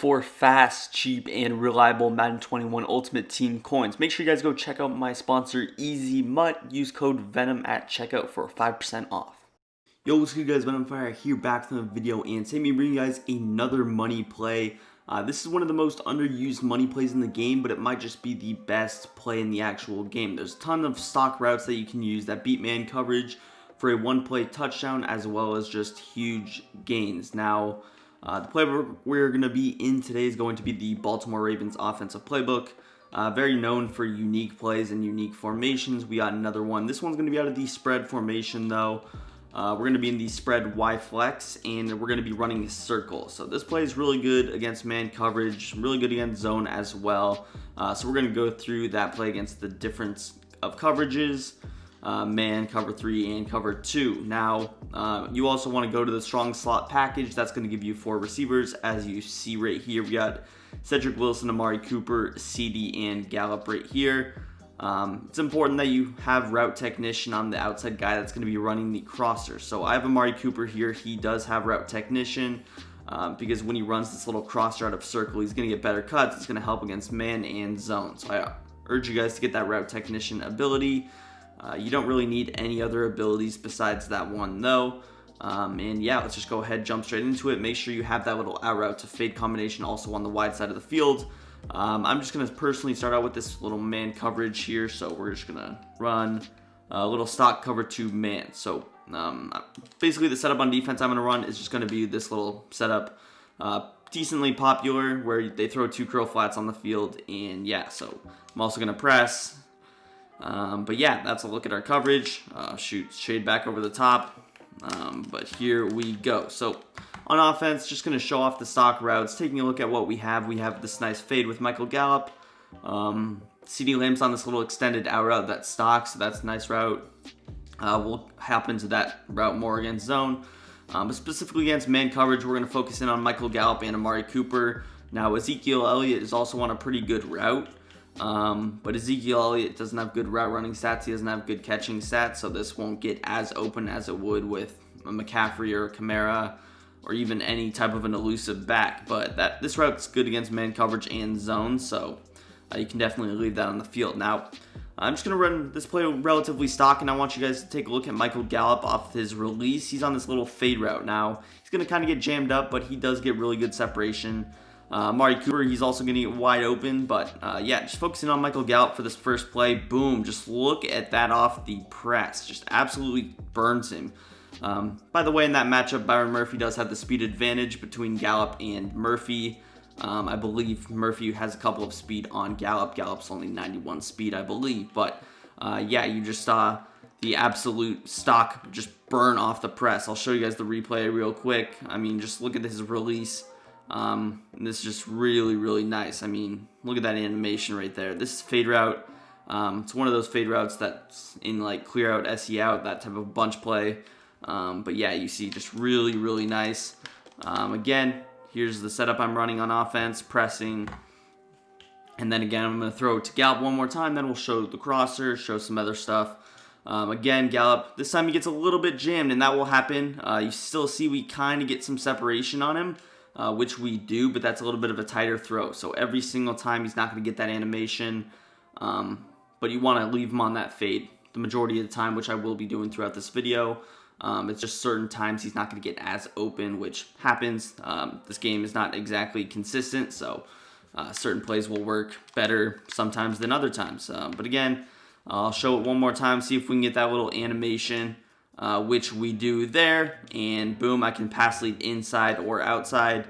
for fast, cheap, and reliable Madden 21 Ultimate Team coins. Make sure you guys go check out my sponsor, Easy Mutt. Use code VENOM at checkout for 5% off. Yo, what's good guys, Venomfire here back from the video, and today I'm bringing you guys another money play. This is one of the most underused money plays in the game, but it might just be the best play in the actual game. There's a ton of stock routes that you can use that beat man coverage for a one-play touchdown, as well as just huge gains. Now, the playbook we're going to be in today is going to be the Baltimore Ravens offensive playbook. Very known for unique plays and unique formations. We got another one. This one's going to be out of the spread formation, though. We're going to be in the spread Y flex, and we're going to be running a circle. So this play is really good against man coverage, really good against zone as well. So we're going to go through that play against the difference of coverages, man, cover 3, and cover 2. Now, you also want to go to the strong slot package. That's going to give you 4 receivers. As you see right here, we got Cedric Wilson, Amari Cooper, CD, and Gallup right here. It's important that you have route technician on the outside guy that's going to be running the crosser. So I have Amari Cooper here. He does have route technician because when he runs this little crosser out of circle, he's going to get better cuts. It's going to help against man and zone. So I urge you guys to get that route technician ability. You don't really need any other abilities besides that one though. And yeah, let's just go ahead, jump straight into it. Make sure you have that little out route to fade combination also on the wide side of the field. I'm just going to personally start out with this little man coverage here. So we're just going to run a little stock cover 2 man. So basically the setup on defense I'm going to run is just going to be this little setup. Decently popular where they throw 2 curl flats on the field. And yeah, so I'm also going to press. But yeah, that's a look at our coverage. Shoot, shade back over the top. But here we go. So on offense, just going to show off the stock routes. Taking a look at what we have this nice fade with Michael Gallup. CD Lamb's on this little extended out route that's stock, so that's a nice route. We'll hop into that route more against zone. But specifically against man coverage, we're going to focus in on Michael Gallup and Amari Cooper. Now, Ezekiel Elliott is also on a pretty good route. But Ezekiel Elliott doesn't have good route running stats. He doesn't have good catching stats, so this won't get as open as it would with a McCaffrey or a Kamara or even any type of an elusive back. But this route's good against man coverage and zone, so you can definitely leave that on the field. Now, I'm just going to run this play relatively stock, and I want you guys to take a look at Michael Gallup off his release. He's on this little fade route. Now, he's going to kind of get jammed up, but he does get really good separation. Amari Cooper, he's also going to get wide open, but yeah, just focusing on Michael Gallup for this first play. Boom, just look at that off the press. Just absolutely burns him. By the way, in that matchup, Byron Murphy does have the speed advantage between Gallup and Murphy. I believe Murphy has a couple of speed on Gallup. Gallup's only 91 speed, I believe. But yeah, you just saw the absolute stock just burn off the press. I'll show you guys the replay real quick. I mean, just look at his release. This is just really, really nice. I mean, look at that animation right there. This is fade route. It's one of those fade routes that's in like clear out, SE out, that type of bunch play. But yeah, you see just really, really nice. Again, here's the setup I'm running on offense, pressing. And then again, I'm going to throw it to Gallup one more time. Then we'll show the crosser, show some other stuff. Again, Gallup, this time he gets a little bit jammed, and that will happen. You still see we kind of get some separation on him. Which we do, but that's a little bit of a tighter throw. So every single time he's not going to get that animation, but you want to leave him on that fade the majority of the time, which I will be doing throughout this video. It's just certain times he's not going to get as open, which happens. This game is not exactly consistent, so certain plays will work better sometimes than other times. But again, I'll show it one more time, see if we can get that little animation. Which we do there, and boom, I can pass lead inside or outside.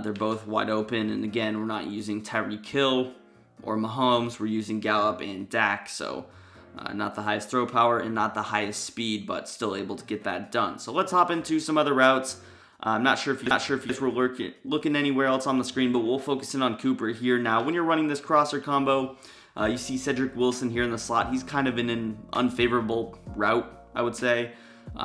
They're both wide open, and again, we're not using Tyreek Hill or Mahomes, we're using Gallup and Dak, so not the highest throw power and not the highest speed, but still able to get that done. So let's hop into some other routes. I'm not sure if you guys were looking anywhere else on the screen, but we'll focus in on Cooper here. Now, when you're running this crosser combo, you see Cedric Wilson here in the slot. He's kind of in an unfavorable route, I would say.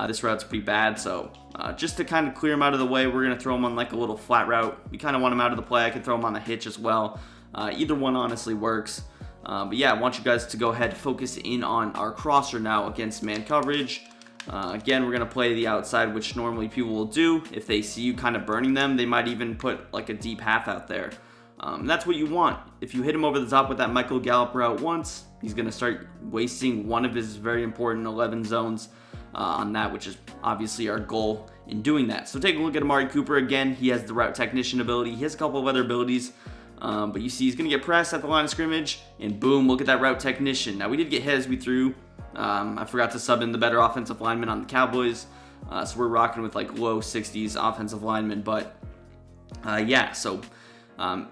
This route's pretty bad, so just to kind of clear him out of the way, we're going to throw him on like a little flat route. We kind of want him out of the play. I could throw him on the hitch as well. Either one honestly works. But yeah, I want you guys to go ahead and focus in on our crosser now against man coverage. Again, we're going to play the outside, which normally people will do. If they see you kind of burning them, they might even put like a deep half out there. That's what you want. If you hit him over the top with that Michael Gallup route once, he's going to start wasting one of his very important 11 zones on that, which is obviously our goal in doing that. So take a look at Amari Cooper again. He has the route technician ability. He has a couple of other abilities. But you see he's going to get pressed at the line of scrimmage, and boom, look at that route technician. Now, we did get hit as we threw. I forgot to sub in the better offensive lineman on the Cowboys. So we're rocking with like low 60s offensive linemen. But yeah, so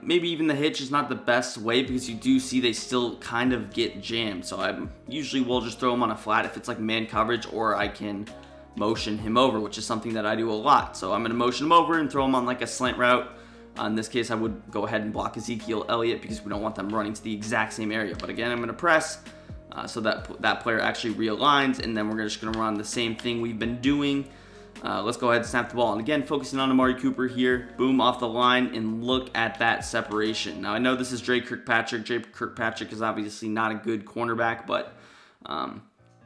maybe even the hitch is not the best way because you do see they still kind of get jammed. So I usually will just throw him on a flat if it's like man coverage, or I can motion him over, which is something that I do a lot. So I'm going to motion him over and throw him on like a slant route. In this case, I would go ahead and block Ezekiel Elliott because we don't want them running to the exact same area. But again, I'm going to press so that player actually realigns, and then we're just going to run the same thing we've been doing. Let's go ahead and snap the ball. And again, focusing on Amari Cooper here. Boom, off the line, and look at that separation. Now, I know this is Dre Kirkpatrick. Dre Kirkpatrick is obviously not a good cornerback, but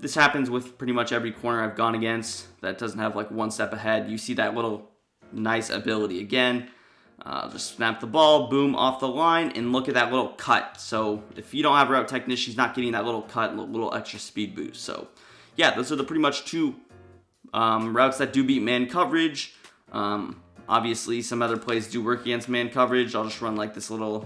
this happens with pretty much every corner I've gone against that doesn't have like one step ahead. You see that little nice ability again. Just snap the ball, boom, off the line, and look at that little cut. So if you don't have a route technician, he's not getting that little cut and a little extra speed boost. So yeah, those are the pretty much two routes that do beat man coverage. Obviously, some other plays do work against man coverage. I'll just run like this little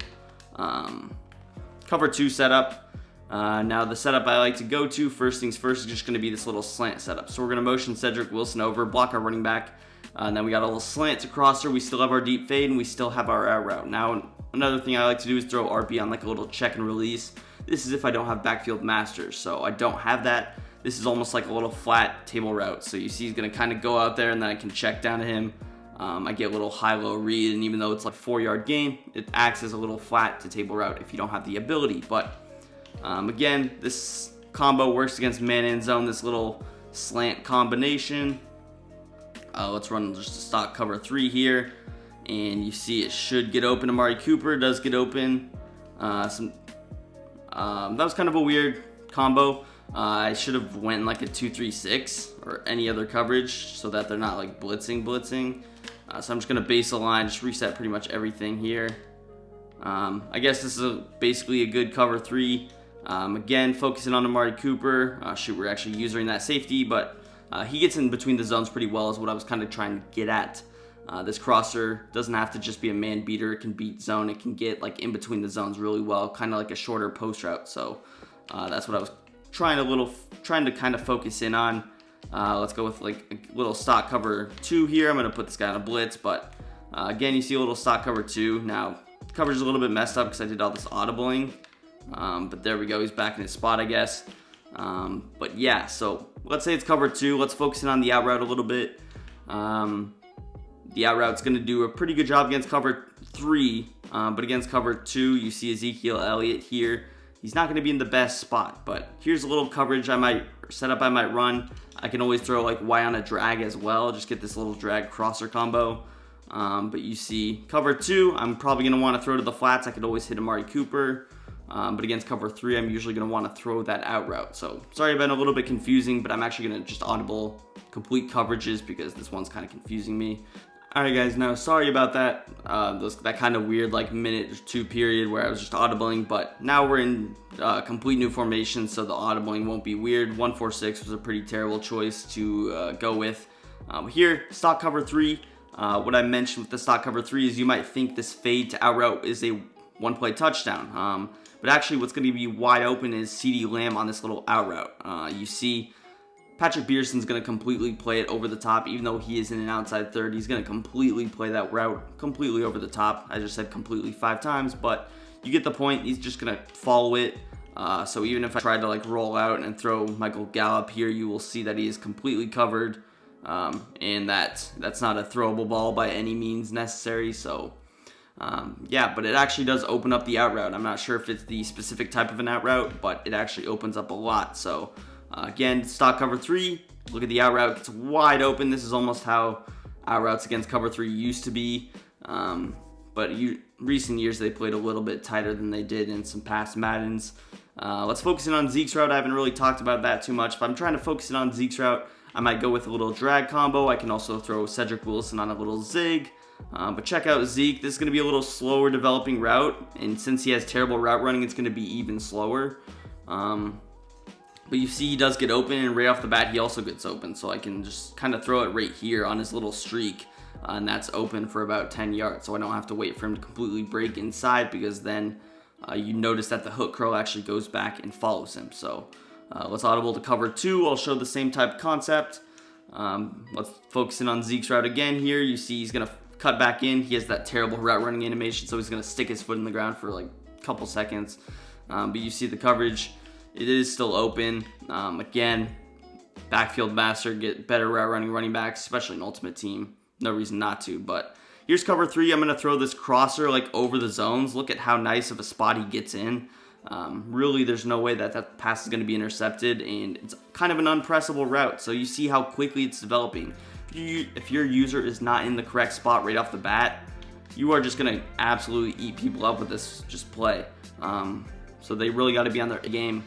cover 2 setup. Now the setup I like to go to, first things first, is just going to be this little slant setup. So we're going to motion Cedric Wilson over, block our running back. And then we got a little slant to crosser. We still have our deep fade, and we still have our out route. Now, another thing I like to do is throw RB on like a little check and release. This is if I don't have backfield masters. So I don't have that. This is almost like a little flat table route. So you see he's going to kind of go out there, and then I can check down to him. I get a little high-low read, and even though it's like a 4-yard gain, it acts as a little flat to table route if you don't have the ability. But again, this combo works against man and zone, this little slant combination. Let's run just a stock cover 3 here, and you see it should get open. Amari Cooper does get open. That was kind of a weird combo. I should have went like a 2-3-6 or any other coverage so that they're not like blitzing. So I'm just gonna base a line, just reset pretty much everything here. I guess this is basically a good cover 3. Again, focusing on Amari Cooper. We're actually using that safety, but he gets in between the zones pretty well is what I was kind of trying to get at. This crosser doesn't have to just be a man beater. It can beat zone. It can get like in between the zones really well, kind of like a shorter post route. So that's what I was trying to kind of focus in on. Let's go with like a little stock cover 2 here. I'm going to put this guy on a blitz, but again, you see a little stock cover 2. Now, the coverage is a little bit messed up because I did all this audibling. But there we go. He's back in his spot, I guess. But yeah, so let's say it's cover 2. Let's focus in on the out route a little bit. The out route's going to do a pretty good job against cover 3, but against cover 2, you see Ezekiel Elliott here. He's not going to be in the best spot, but here's a little coverage I might run. I can always throw like Y on a drag as well, just get this little drag crosser combo. But you see cover 2, I'm probably going to want to throw to the flats. I could always hit Amari Cooper. But against cover 3, I'm usually going to want to throw that out route. So sorry, I've been a little bit confusing, but I'm actually going to just audible complete coverages because this one's kind of confusing me. Alright guys, now sorry about that. That kind of weird like minute or 2 period where I was just audibling, but now we're in complete new formation, so the audibling won't be weird. 1-4-6 was a pretty terrible choice to go with. Here, stock cover 3. What I mentioned with the stock cover 3 is you might think this fade to out route is a one-play touchdown. But actually what's going to be wide open is CeeDee Lamb on this little out route. You see Patrick Peterson's going to completely play it over the top. Even though he is in an outside third, he's going to completely play that route completely over the top. I just said completely 5 times, but you get the point. He's just going to follow it. So even if I try to like roll out and throw Michael Gallup here, you will see that he is completely covered. And that's not a throwable ball by any means necessary. So yeah, but it actually does open up the out route. I'm not sure if it's the specific type of an out route, but it actually opens up a lot. So again, stock cover 3, look at the out route, it's wide open. This is almost how out routes against cover 3 used to be. But recent years they played a little bit tighter than they did in some past Maddens. Let's focus in on Zeke's route. I haven't really talked about that too much. If I'm trying to focus in on Zeke's route, I might go with a little drag combo. I can also throw Cedric Wilson on a little zig. But check out Zeke. This is going to be a little slower developing route, and since he has terrible route running, it's going to be even slower. But you see he does get open, and right off the bat he also gets open, so I can just kind of throw it right here on his little streak, and that's open for about 10 yards, so I don't have to wait for him to completely break inside, because then you notice that the hook curl actually goes back and follows him. So let's audible to cover 2. I'll show the same type of concept. Let's focus in on Zeke's route again here. You see he's going to cut back in. He has that terrible route running animation, so he's going to stick his foot in the ground for like a couple seconds. But you see the coverage, it is still open. Again, backfield master, get better route running backs, especially in Ultimate Team. No reason not to. But here's cover 3. I'm going to throw this crosser like over the zones. Look at how nice of a spot he gets in. Really, there's no way that that pass is going to be intercepted, and it's kind of an unpressable route. So you see how quickly it's developing. If your user is not in the correct spot right off the bat, you are just going to absolutely eat people up with this just play. So they really got to be on their game.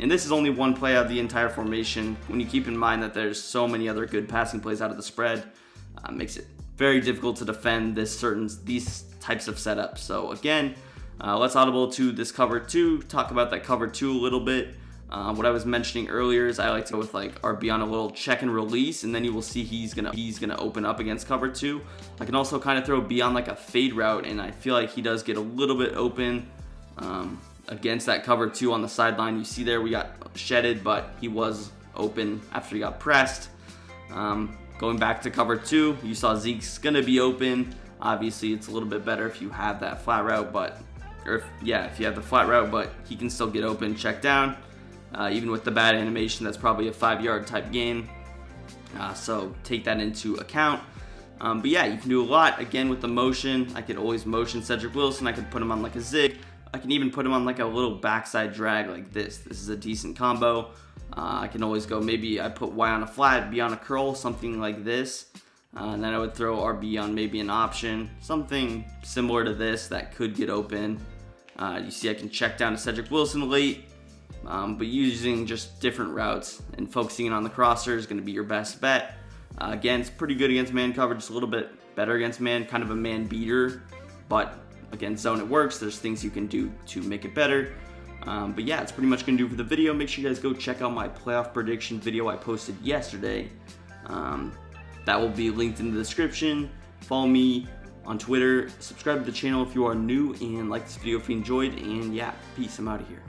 And this is only one play out of the entire formation. When you keep in mind that there's so many other good passing plays out of the spread, makes it very difficult to defend these types of setups. So again, let's audible to this cover 2. Talk about that cover 2 a little bit. What I was mentioning earlier is I like to go with like RB on a little check and release, and then you will see he's gonna open up against cover 2. I can also kind of throw B on like a fade route, and I feel like he does get a little bit open against that cover 2 on the sideline. You see there we got shedded, but he was open after he got pressed. Going back to cover 2, you saw Zeke's gonna be open. Obviously, it's a little bit better if you have that flat route, if you have the flat route, but he can still get open, check down. Even with the bad animation, that's probably a 5-yard type gain. So take that into account. But yeah, you can do a lot. Again, with the motion, I could always motion Cedric Wilson. I could put him on like a zig. I can even put him on like a little backside drag like this. This is a decent combo. I can always go, maybe I put Y on a flat, B on a curl, something like this. And then I would throw RB on maybe an option, something similar to this that could get open. You see I can check down to Cedric Wilson late. But using just different routes and focusing on the crosser is going to be your best bet. Again, it's pretty good against man coverage, just a little bit better against man, kind of a man beater, but against zone it works. There's things you can do to make it better. But yeah, it's pretty much going to do for the video. Make sure you guys go check out my playoff prediction video I posted yesterday. That will be linked in the description. Follow me on Twitter, subscribe to the channel if you are new, and like this video if you enjoyed, and yeah, peace, I'm out of here.